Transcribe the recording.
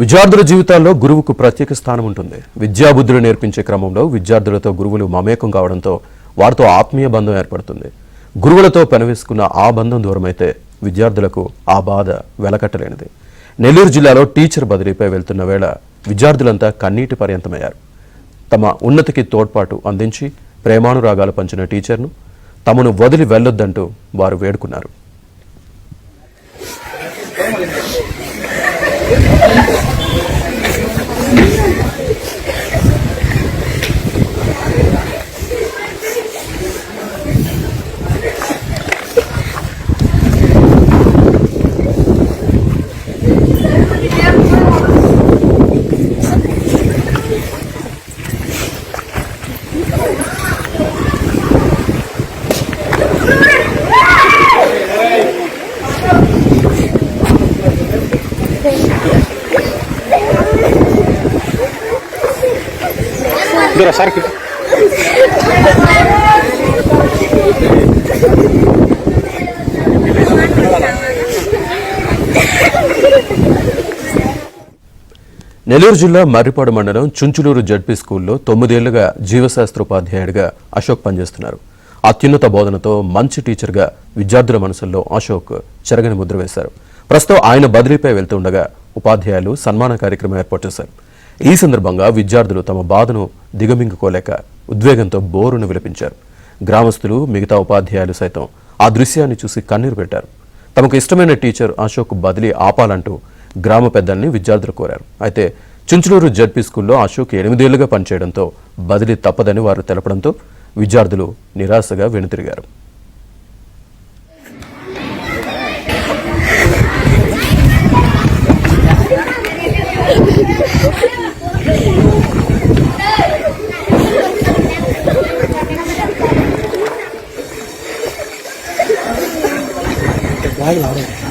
విద్యార్థుల జీవితాల్లో గురువుకు ప్రత్యేక స్థానం ఉంటుంది. విద్యాబుద్ధులు నేర్పించే క్రమంలో విద్యార్థులతో గురువులు మమేకం కావడంతో వారితో ఆత్మీయ బంధం ఏర్పడుతుంది. గురువులతో పెనవేసుకున్న ఆ బంధం దూరమైతే విద్యార్థులకు ఆ బాధ వెలకట్టలేనిది. నెల్లూరు జిల్లాలో టీచర్ బదిలీపై వెళ్తున్న వేళ విద్యార్థులంతా కన్నీటి పర్యంతమయ్యారు. తమ ఉన్నతికి తోడ్పాటు అందించి ప్రేమానురాగాలు పంచిన టీచర్ను తమను వదిలి వెళ్లొద్దంటూ వారు వేడుకున్నారు. నెల్లూరు జిల్లా మర్రిపాడు మండలం చుంచులూరు జడ్పీ స్కూల్లో 9 ఏళ్లుగా జీవశాస్త్ర ఉపాధ్యాయుడిగా అశోక్ పనిచేస్తున్నారు. అత్యున్నత బోధనతో మంచి టీచర్గా విద్యార్థుల మనసుల్లో అశోక్ చెరగని ముద్ర వేశారు. ప్రస్తుతం ఆయన బదిలీపై వెళ్తుండగా ఉపాధ్యాయులు సన్మాన కార్యక్రమం ఏర్పాటు చేశారు. ఈ సందర్భంగా విద్యార్థులు తమ బాధను దిగమింగుకోలేక ఉద్వేగంతో బోరును విలపించారు. గ్రామస్తులు, మిగతా ఉపాధ్యాయులు సైతం ఆ దృశ్యాన్ని చూసి కన్నీరు పెట్టారు. తమకు ఇష్టమైన టీచర్ అశోక్ బదిలీ ఆపాలంటూ గ్రామ పెద్దల్ని విద్యార్థులు కోరారు. అయితే చుంచులూరు జడ్పీ స్కూల్లో అశోక్ 8 ఏళ్లుగా పనిచేయడంతో బదిలీ తప్పదని వారు తెలపడంతో విద్యార్థులు నిరాశగా వెనుతిరిగారు. Right.